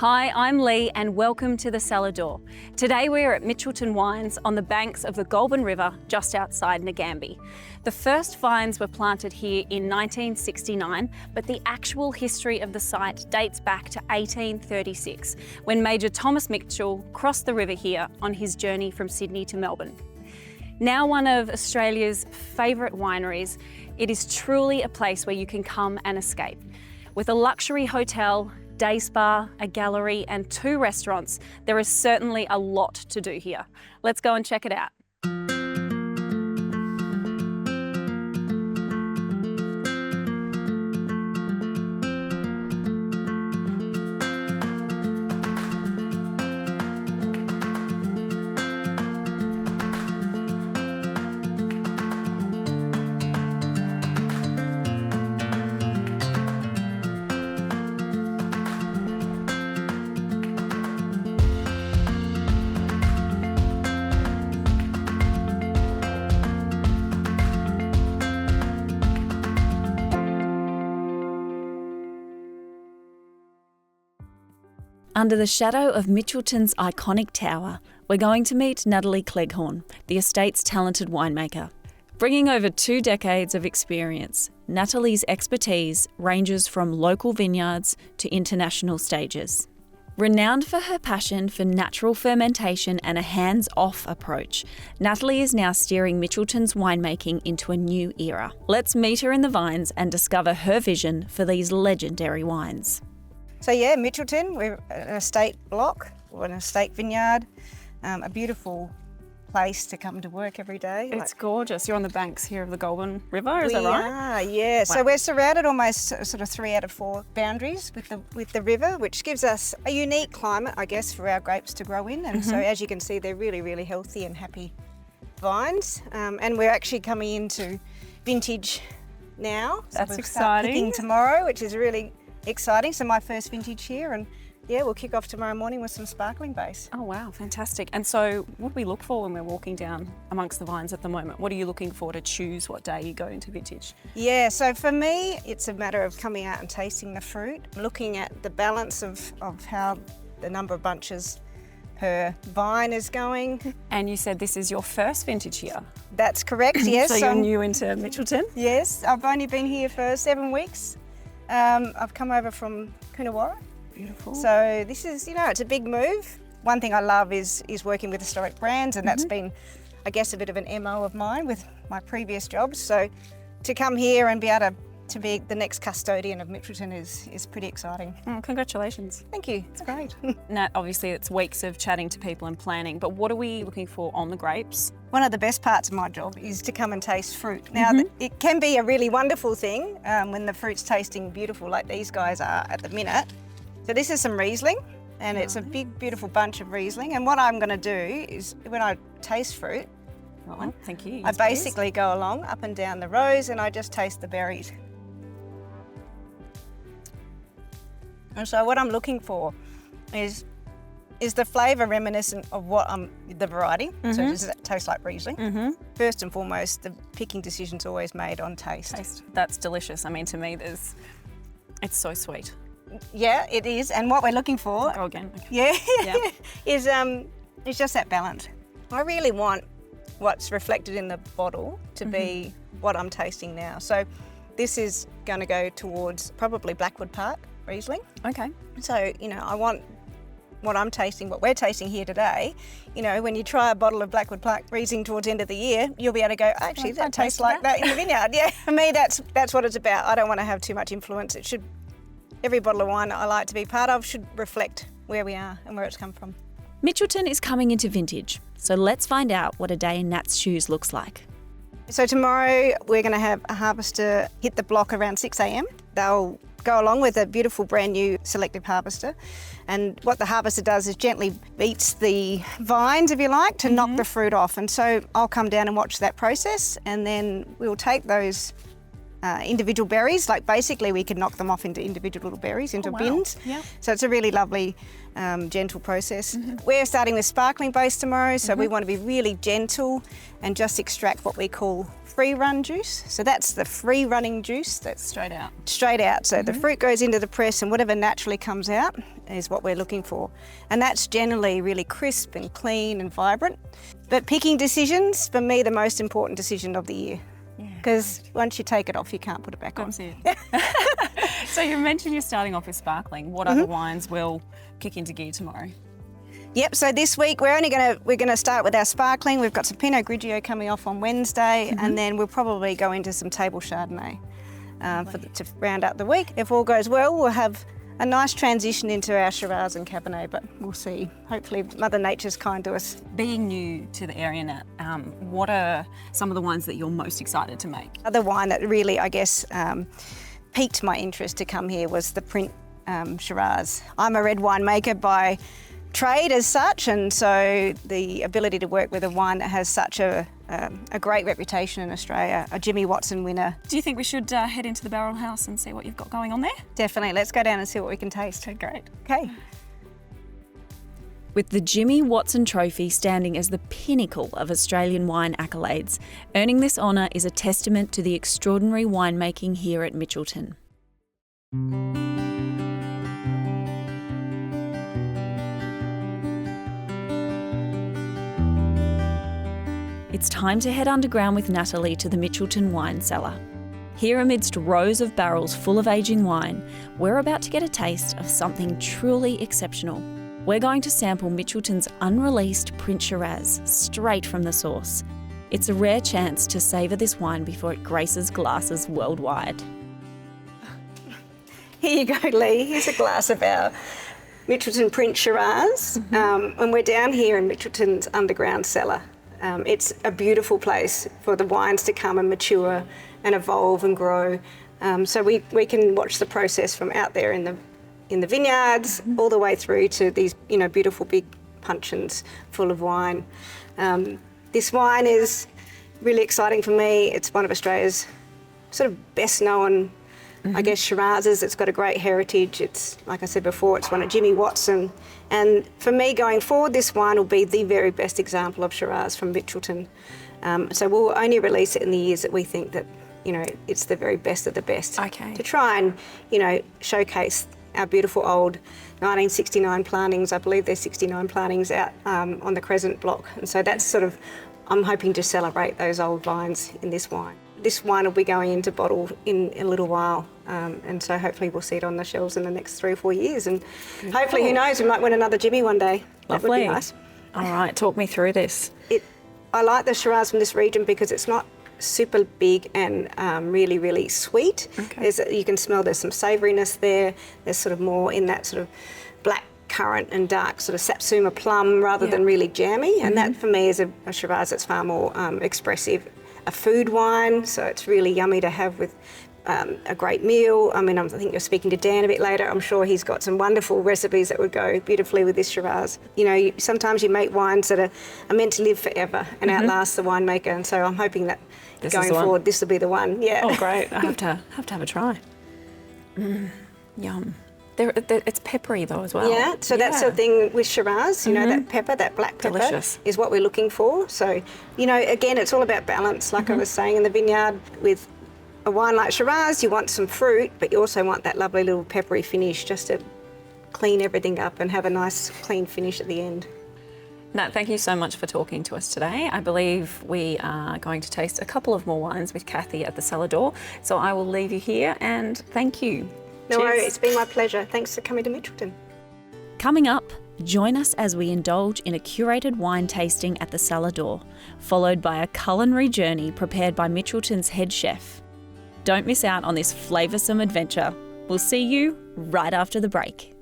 Hi, I'm Lee and welcome to the Cellar Door. Today we are at Mitchelton Wines on the banks of the Goulburn River just outside Nagambie. The first vines were planted here in 1969, but the actual history of the site dates back to 1836, when Major Thomas Mitchell crossed the river here on his journey from Sydney to Melbourne. Now one of Australia's favourite wineries, it is truly a place where you can come and escape. With a luxury hotel, day spa, a gallery and 2 restaurants, there is certainly a lot to do here. Let's go and check it out. Under the shadow of Mitchelton's iconic tower, we're going to meet Natalie Cleghorn, the estate's talented winemaker. Bringing over 2 decades of experience, Natalie's expertise ranges from local vineyards to international stages. Renowned for her passion for natural fermentation and a hands-off approach, Natalie is now steering Mitchelton's winemaking into a new era. Let's meet her in the vines and discover her vision for these legendary wines. So yeah, Mitchelton, we're an estate block, or an estate vineyard, a beautiful place to come to work every day. It's gorgeous. You're on the banks here of the Goulburn River, is that right? We are, yeah. Wow. So we're surrounded almost sort of 3 out of 4 boundaries with the river, which gives us a unique climate, I guess, for our grapes to grow in. And so as you can see, they're really, really healthy and happy vines. And we're actually coming into vintage now. So That's exciting. Picking tomorrow, which is really exciting. So my first vintage here, and yeah, we'll kick off tomorrow morning with some sparkling base. Oh wow, fantastic. And so what do we look for when we're walking down amongst the vines at the moment? What are you looking for to choose what day you go into vintage? Yeah, so for me, it's a matter of coming out and tasting the fruit, looking at the balance of how the number of bunches per vine is going. And you said this is your first vintage here? That's correct, yes. So you're new into Mitchelton? Yes, I've only been here for 7 weeks. I've come over from Coonawarra. Beautiful. So this is, it's a big move. One thing I love is working with historic brands, and that's been, I guess, a bit of an MO of mine with my previous jobs. So to come here and be able to be the next custodian of Mitchelton is pretty exciting. Oh, congratulations. Thank you. It's great. Nat, obviously it's weeks of chatting to people and planning, but what are we looking for on the grapes? One of the best parts of my job is to come and taste fruit. Now, it can be a really wonderful thing when the fruit's tasting beautiful like these guys are at the minute. So this is some Riesling, and it's a big, beautiful bunch of Riesling. And what I'm going to do is when I taste fruit, thank you. I basically go along up and down the rows and I just taste the berries. And so what I'm looking for is the flavour reminiscent of the variety. So does it taste like Riesling? First and foremost, the picking decision's always made on taste. That's delicious. I mean, to me, it's so sweet. Yeah, it is. And what we're looking for, go again. Okay. Yeah, is just that balance. I really want what's reflected in the bottle to be what I'm tasting now. So this is going to go towards probably Blackwood Park Riesling. Okay. So, I want what I'm tasting, what we're tasting here today. When you try a bottle of Blackwood Park Riesling towards the end of the year, you'll be able to go, actually, that tastes like that in the vineyard. Yeah, for me, that's what it's about. I don't want to have too much influence. Every bottle of wine I like to be part of should reflect where we are and where it's come from. Mitchelton is coming into vintage, so let's find out what a day in Nat's shoes looks like. So tomorrow we're going to have a harvester hit the block around 6 a.m. They'll go along with a beautiful brand new selective harvester, and what the harvester does is gently beats the vines, if you like, to knock the fruit off. And so I'll come down and watch that process, and then we'll take those individual berries. Like basically we could knock them off into individual little berries, into bins. Yeah. So it's a really lovely, gentle process. We're starting with sparkling base tomorrow, so we want to be really gentle and just extract what we call free run juice. So that's the free running juice. That's Straight out. straight out. So the fruit goes into the press and whatever naturally comes out is what we're looking for. And that's generally really crisp and clean and vibrant. But picking decisions, for me, the most important decision of the year. Because once you take it off, you can't put it back on. That's it. So you mentioned you're starting off with sparkling. What other wines will kick into gear tomorrow? Yep, so this week we're gonna start with our sparkling. We've got some Pinot Grigio coming off on Wednesday, and then we'll probably go into some table Chardonnay to round out the week. If all goes well, we'll have a nice transition into our Shiraz and Cabernet, but we'll see. Hopefully Mother Nature's kind to us. Being new to the area, Nat, what are some of the wines that you're most excited to make? Other wine that really, I guess, piqued my interest to come here was the Print Shiraz. I'm a red wine maker by trade as such, and so the ability to work with a wine that has such a great reputation in Australia, a Jimmy Watson winner. Do you think we should head into the barrel house and see what you've got going on there? Definitely, let's go down and see what we can taste. Okay, great. Okay. With the Jimmy Watson Trophy standing as the pinnacle of Australian wine accolades, earning this honour is a testament to the extraordinary winemaking here at Mitchelton. It's time to head underground with Natalie to the Mitchelton Wine Cellar. Here amidst rows of barrels full of aging wine, we're about to get a taste of something truly exceptional. We're going to sample Mitchelton's unreleased Print Shiraz straight from the source. It's a rare chance to savour this wine before it graces glasses worldwide. Here you go, Lee. Here's a glass of our Mitchelton Print Shiraz. And we're down here in Mitchelton's underground cellar. It's a beautiful place for the wines to come and mature and evolve and grow. So we can watch the process from out there in the vineyards all the way through to these beautiful big puncheons full of wine. This wine is really exciting for me. It's one of Australia's sort of best known, I guess, Shirazes. It's got a great heritage. It's, like I said before, it's one of Jimmy Watson. And for me, going forward, this wine will be the very best example of Shiraz from Mitchelton. So we'll only release it in the years that we think that, it's the very best of the best. Okay. To try and, showcase our beautiful old 1969 plantings. I believe there's 69 plantings out on the Crescent block. And so that's sort of, I'm hoping to celebrate those old vines in this wine. This wine will be going into bottle in a little while, and so hopefully we'll see it on the shelves in the next 3 or 4 years, and hopefully, who knows, we might win another Jimmy one day. That would be nice. All right, talk me through this. I like the Shiraz from this region because it's not super big and really, really sweet. Okay. You can smell there's some savouriness there. There's sort of more in that sort of black currant and dark sort of Satsuma plum rather than really jammy, and that for me is a Shiraz that's far more expressive. A food wine, so it's really yummy to have with a great meal. I mean, I think you're speaking to Dan a bit later. I'm sure he's got some wonderful recipes that would go beautifully with this Shiraz. Sometimes you make wines that are meant to live forever and outlast the winemaker, and so I'm hoping that going forward, this will be the one. Yeah. Oh, great! I have to have a try. Yum. It's peppery though as well. Yeah, so that's the thing with Shiraz, that pepper, that black pepper is what we're looking for. So, again, it's all about balance, like I was saying in the vineyard. With a wine like Shiraz, you want some fruit, but you also want that lovely little peppery finish just to clean everything up and have a nice clean finish at the end. Nat, thank you so much for talking to us today. I believe we are going to taste a couple of more wines with Kathy at the Cellar door. So I will leave you here and thank you. No worries, it's been my pleasure. Thanks for coming to Mitchelton. Coming up, join us as we indulge in a curated wine tasting at the Cellar door, followed by a culinary journey prepared by Mitchelton's head chef. Don't miss out on this flavoursome adventure. We'll see you right after the break.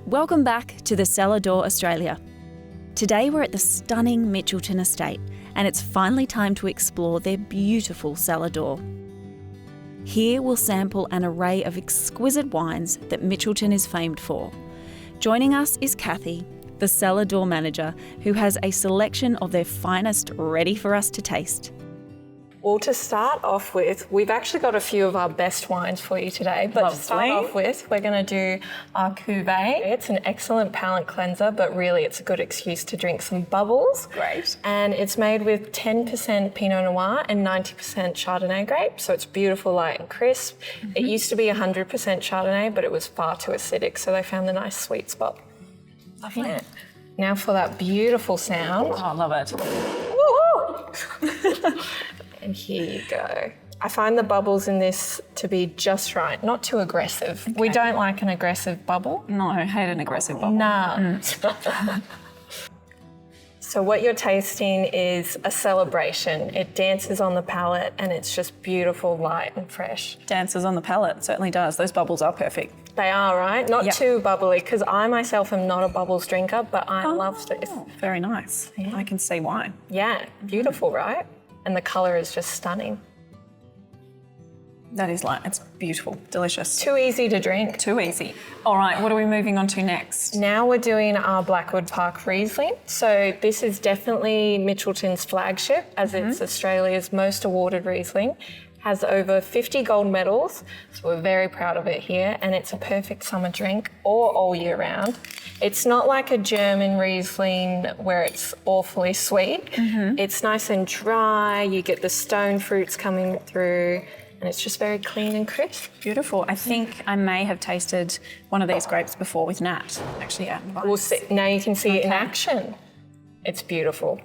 Welcome back to the Cellar door Australia. Today we're at the stunning Mitchelton estate, and it's finally time to explore their beautiful cellar door. Here we'll sample an array of exquisite wines that Mitchelton is famed for. Joining us is Kathy, the cellar door manager, who has a selection of their finest ready for us to taste. Well, to start off with, we've actually got a few of our best wines for you today. But Lovely. To start off with, we're going to do our cuvee. It's an excellent palate cleanser, but really it's a good excuse to drink some bubbles. Great. And it's made with 10% Pinot Noir and 90% Chardonnay grape. So it's beautiful, light and crisp. It used to be 100% Chardonnay, but it was far too acidic. So they found the nice sweet spot. Lovely. Yeah. Now for that beautiful sound. Oh, I love it. Woohoo! And here you go. I find the bubbles in this to be just right, not too aggressive. Okay. We don't like an aggressive bubble. No, I hate an aggressive bubble. No. So what you're tasting is a celebration. It dances on the palate and it's just beautiful, light and fresh. Dances on the palate, certainly does. Those bubbles are perfect. They are, right? Not too bubbly, because I myself am not a bubbles drinker, but I love this. Very nice. Yeah. I can see why. Yeah, beautiful, right? And the colour is just stunning. That is it's beautiful, delicious. Too easy to drink. Too easy. All right, what are we moving on to next? Now we're doing our Blackwood Park Riesling. So this is definitely Mitchelton's flagship, as it's Australia's most awarded Riesling. Has over 50 gold medals, so we're very proud of it here, and it's a perfect summer drink or all year round. It's not like a German Riesling where it's awfully sweet. It's nice and dry, you get the stone fruits coming through, and it's just very clean and crisp. Beautiful. I think I may have tasted one of these grapes before with Nat, actually out in Vice. We'll see, now you can see it in action. It's beautiful.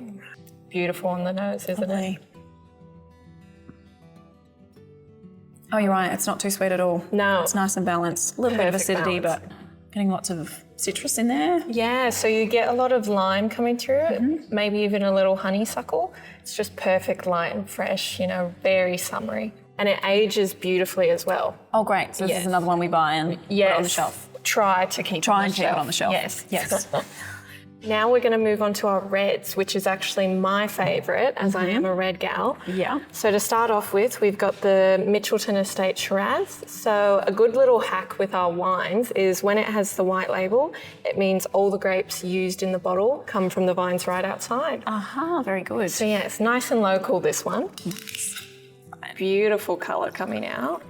Beautiful on the nose, isn't it? Oh, you're right. It's not too sweet at all. No. It's nice and balanced. A little bit of acidity, but getting lots of citrus in there. Yeah, so you get a lot of lime coming through, maybe even a little honeysuckle. It's just perfect, light and fresh, very summery. And it ages beautifully as well. Oh, great. So this is another one we buy and put it on the shelf. Try to keep Try and keep it on the shelf. Yes. Now we're going to move on to our reds, which is actually my favourite, as I am a red gal. Yeah. So to start off with, we've got the Mitchelton Estate Shiraz. So a good little hack with our wines is when it has the white label, it means all the grapes used in the bottle come from the vines right outside. Aha, very good. So yeah, it's nice and local, this one. Beautiful colour coming out.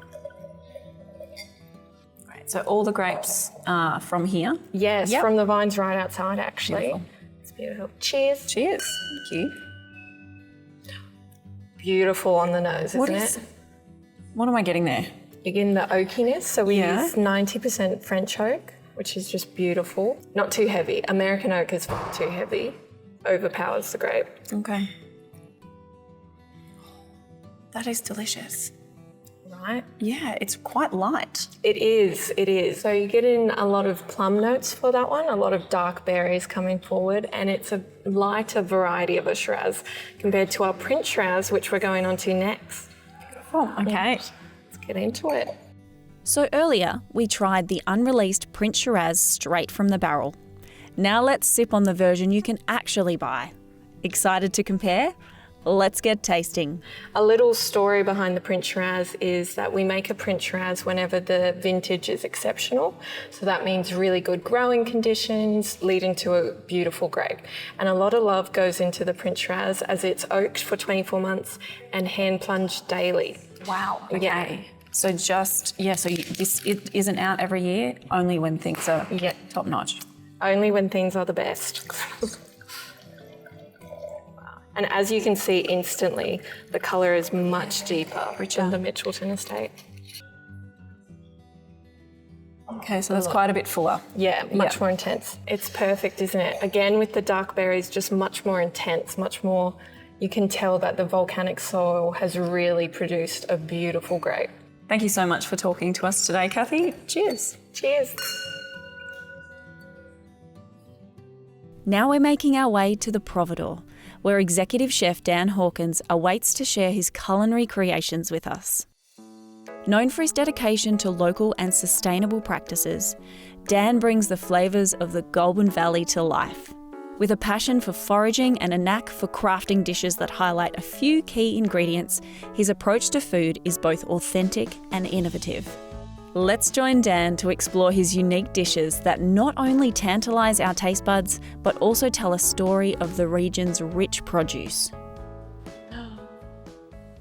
So all the grapes are from here? Yes, from the vines right outside, actually. Beautiful. It's beautiful. Cheers. Cheers. Thank you. Beautiful on the nose, isn't it? What am I getting there? You're getting the oakiness. So we use 90% French oak, which is just beautiful. Not too heavy. American oak is far too heavy. Overpowers the grape. Okay. That is delicious. Right? Yeah, it's quite light. It is. So you get in a lot of plum notes for that one, a lot of dark berries coming forward, and it's a lighter variety of a Shiraz compared to our Prince Shiraz, which we're going on to next. Oh, okay. Let's get into it. So earlier, we tried the unreleased Prince Shiraz straight from the barrel. Now let's sip on the version you can actually buy. Excited to compare? Let's get tasting. A little story behind the Prince Shiraz is that we make a Prince Shiraz whenever the vintage is exceptional. So that means really good growing conditions leading to a beautiful grape. And a lot of love goes into the Prince Shiraz as it's oaked for 24 months and hand plunged daily. Wow. Okay. So it isn't out every year, only when things are top notch. Only when things are the best. And as you can see instantly, the colour is much deeper than the Mitchelton Estate. Okay, so that's quite a bit fuller. Yeah, much more intense. It's perfect, isn't it? Again, with the dark berries, just much more intense, much more, you can tell that the volcanic soil has really produced a beautiful grape. Thank you so much for talking to us today, Kathy. Cheers. Cheers. Now we're making our way to the Providore, where executive chef Dan Hawkins awaits to share his culinary creations with us. Known for his dedication to local and sustainable practices, Dan brings the flavours of the Goulburn Valley to life. With a passion for foraging and a knack for crafting dishes that highlight a few key ingredients, his approach to food is both authentic and innovative. Let's join Dan to explore his unique dishes that not only tantalise our taste buds, but also tell a story of the region's rich produce.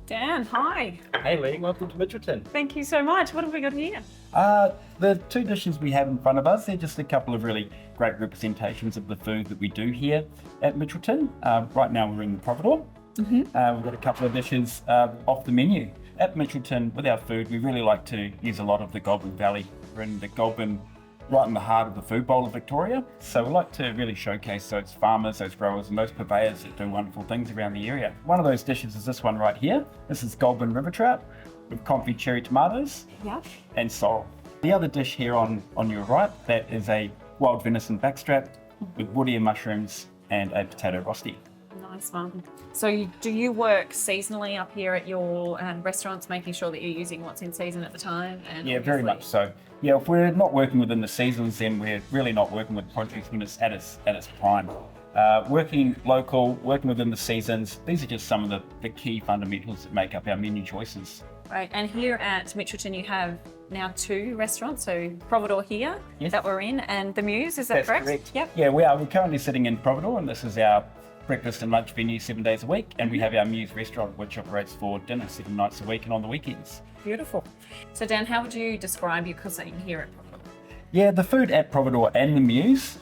Dan, hi. Hey Lee, welcome to Mitchelton. Thank you so much. What have we got here? The two dishes we have in front of us, they're just a couple of really great representations of the food that we do here at Mitchelton. Right now we're in the Providore. We've got a couple of dishes off the menu. At Mitchelton, with our food, we really like to use a lot of the Goulburn Valley. We're in the Goulburn, right in the heart of the food bowl of Victoria. So we like to really showcase those farmers, those growers, and those purveyors that do wonderful things around the area. One of those dishes is this one right here. This is Goulburn River trout with confit cherry tomatoes and sorrel. The other dish here on your right, that is a wild venison backstrap with woody and mushrooms and a potato rosti. Nice one. So do you work seasonally up here at your restaurants, making sure that you're using what's in season at the time? And yeah, very much so. Yeah, if we're not working within the seasons, then we're really not working with produce when it's at its prime. Working local, working within the seasons, these are just some of the key fundamentals that make up our menu choices. Right, and here at Mitchelton you have now 2 restaurants, so Providore here that we're in, and the Muse, is that That's correct? correct. Yep. Yeah, we're currently sitting in Providore, and this is our breakfast and lunch venue 7 days a week, and we have our Muse restaurant which operates for dinner 7 nights a week and on the weekends. Beautiful. So Dan, how would you describe your cuisine here at Providore? Yeah, the food at Providore and the Muse,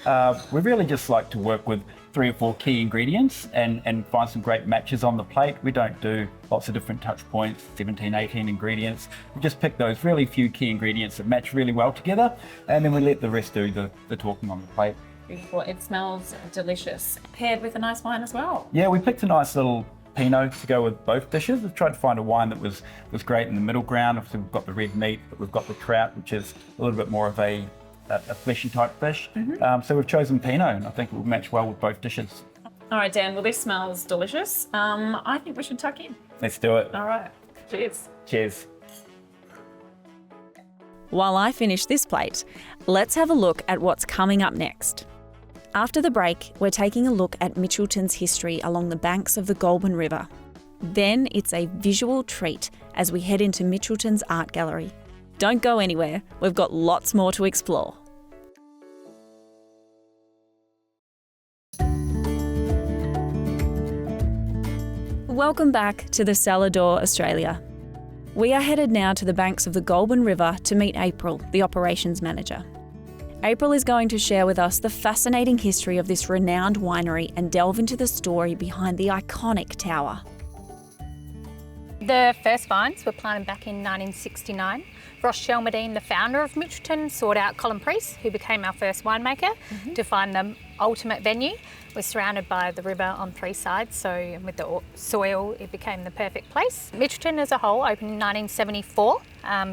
we really just like to work with 3 or 4 key ingredients and find some great matches on the plate. We don't do lots of different touch points, 17, 18 ingredients. We just pick those really few key ingredients that match really well together, and then we let the rest do the talking on the plate. Beautiful. It smells delicious. Paired with a nice wine as well. Yeah, we picked a nice little Pinot to go with both dishes. We've tried to find a wine that was great in the middle ground. Obviously we've got the red meat, but we've got the trout, which is a little bit more of a fleshy type fish. So we've chosen Pinot, and I think it will match well with both dishes. All right, Dan, well, this smells delicious. I think we should tuck in. Let's do it. All right. Cheers. Cheers. While I finish this plate, let's have a look at what's coming up next. After the break, we're taking a look at Mitchelton's history along the banks of the Goulburn River. Then it's a visual treat as we head into Mitchelton's art gallery. Don't go anywhere, we've got lots more to explore. Welcome back to the Cellar, Australia. We are headed now to the banks of the Goulburn River to meet April, the operations manager. April is going to share with us the fascinating history of this renowned winery and delve into the story behind the iconic tower. The first vines were planted back in 1969. Ross Shelmerdine, the founder of Mitchelton, sought out Colin Priest, who became our first winemaker, to find the ultimate venue. We're surrounded by the river on 3 sides, so with the soil, it became the perfect place. Mitchelton as a whole opened in 1974,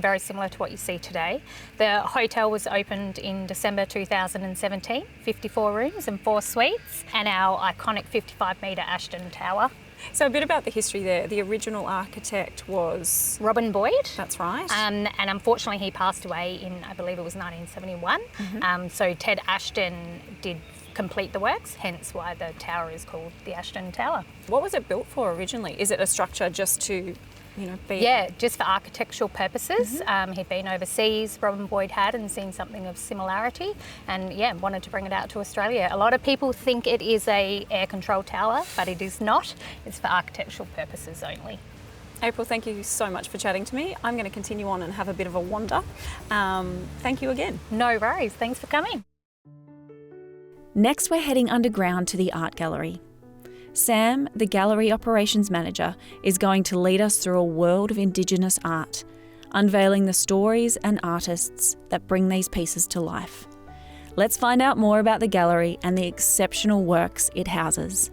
very similar to what you see today. The hotel was opened in December 2017, 54 rooms and 4 suites, and our iconic 55-metre Ashton Tower. So a bit about the history there. The original architect was Robin Boyd. That's right. And unfortunately he passed away in, I believe it was 1971. So Ted Ashton did complete the works, hence why the tower is called the Ashton Tower. What was it built for originally? Is it a structure just to, be... Yeah, just for architectural purposes. He'd been overseas, Robin Boyd had, and seen something of similarity, and wanted to bring it out to Australia. A lot of people think it is a air control tower, but it is not. It's for architectural purposes only. April, thank you so much for chatting to me. I'm going to continue on and have a bit of a wander. Thank you again. No worries, thanks for coming. Next, we're heading underground to the art gallery. Sam, the gallery operations manager, is going to lead us through a world of Indigenous art, unveiling the stories and artists that bring these pieces to life. Let's find out more about the gallery and the exceptional works it houses.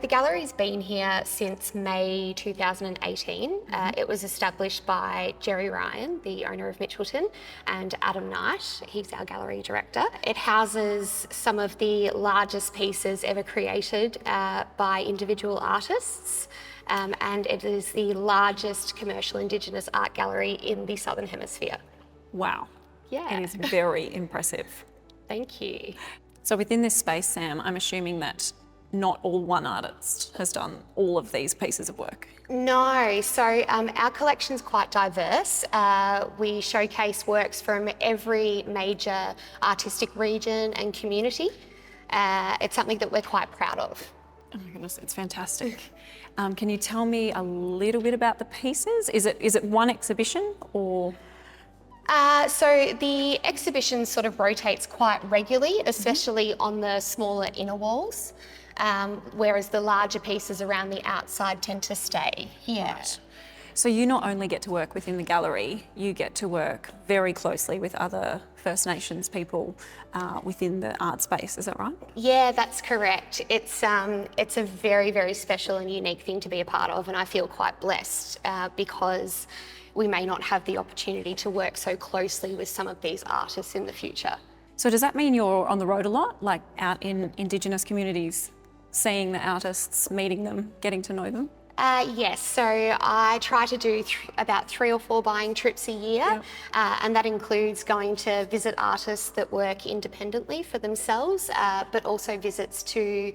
The gallery's been here since May 2018. It was established by Jerry Ryan, the owner of Mitchelton, and Adam Knight, he's our gallery director. It houses some of the largest pieces ever created by individual artists, and it is the largest commercial Indigenous art gallery in the Southern Hemisphere. Wow. Yeah. It is very impressive. Thank you. So within this space, Sam, I'm assuming that not all one artist has done all of these pieces of work? No, so our collection's quite diverse. We showcase works from every major artistic region and community. It's something that we're quite proud of. Oh my goodness, it's fantastic. Can you tell me a little bit about the pieces? Is it one exhibition or? So the exhibition sort of rotates quite regularly, especially on the smaller inner walls, whereas the larger pieces around the outside tend to stay here. Right. So you not only get to work within the gallery, you get to work very closely with other First Nations people within the art space, is that right? Yeah, that's correct. It's a very, very special and unique thing to be a part of, and I feel quite blessed because we may not have the opportunity to work so closely with some of these artists in the future. So does that mean you're on the road a lot, like out in Indigenous communities, seeing the artists, meeting them, getting to know them? Yes, so I try to do about 3 or 4 buying trips a year, and that includes going to visit artists that work independently for themselves, but also visits to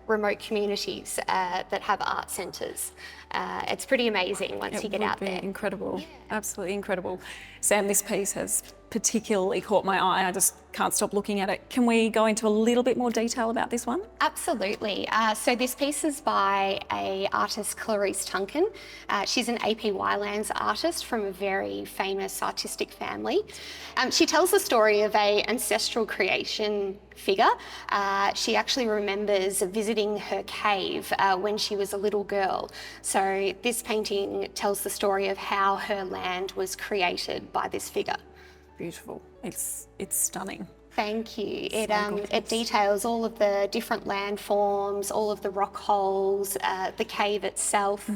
remote communities that have art centres. It's pretty amazing once you get out there. Incredible, yeah. Absolutely incredible. Sam, this piece has particularly caught my eye. I just can't stop looking at it. Can we go into a little bit more detail about this one? Absolutely. So this piece is by an artist, Clarice Tunkin. She's an APY Lands artist from a very famous artistic family. She tells the story of an ancestral creation figure. She actually remembers visiting her cave when she was a little girl. So this painting tells the story of how her land was created by this figure. Beautiful. It's stunning. Thank you. It details all of the different landforms, all of the rock holes, the cave itself.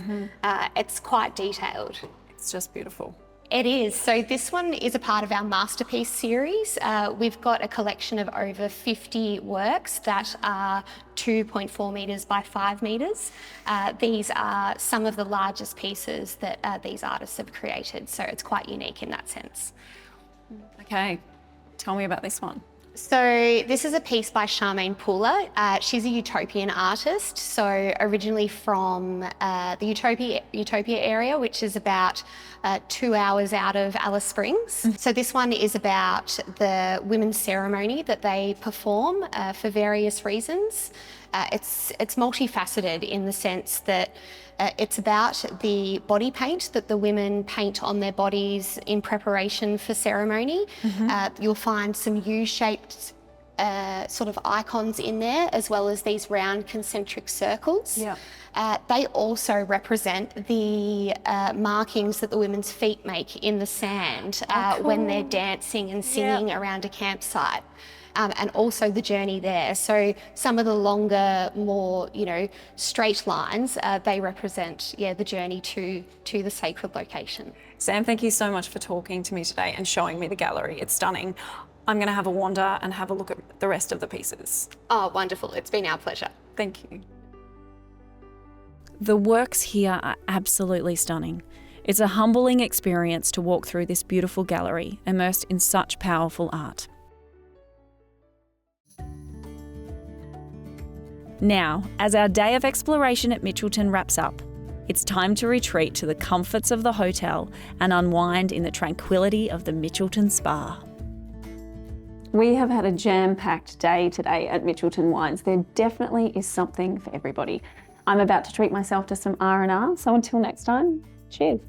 It's quite detailed. It's just beautiful. It is. So this one is a part of our masterpiece series. We've got a collection of over 50 works that are 2.4 metres by 5 metres. These are some of the largest pieces that these artists have created, so it's quite unique in that sense. Okay, tell me about this one. So this is a piece by Charmaine Pooler. She's a utopian artist, so originally from the Utopia area, which is about 2 hours out of Alice Springs. So this one is about the women's ceremony that they perform for various reasons. It's multifaceted in the sense that it's about the body paint that the women paint on their bodies in preparation for ceremony. You'll find some U-shaped sort of icons in there, as well as these round concentric circles. They also represent the markings that the women's feet make in the sand when they're dancing and singing around a campsite. And also the journey there. So some of the longer, more, straight lines, they represent, the journey to the sacred location. Sam, thank you so much for talking to me today and showing me the gallery. It's stunning. I'm going to have a wander and have a look at the rest of the pieces. Oh, wonderful. It's been our pleasure. Thank you. The works here are absolutely stunning. It's a humbling experience to walk through this beautiful gallery, immersed in such powerful art. Now, as our day of exploration at Mitchelton wraps up, it's time to retreat to the comforts of the hotel and unwind in the tranquility of the Mitchelton Spa. We have had a jam-packed day today at Mitchelton Wines. There definitely is something for everybody. I'm about to treat myself to some R&R, so until next time, cheers.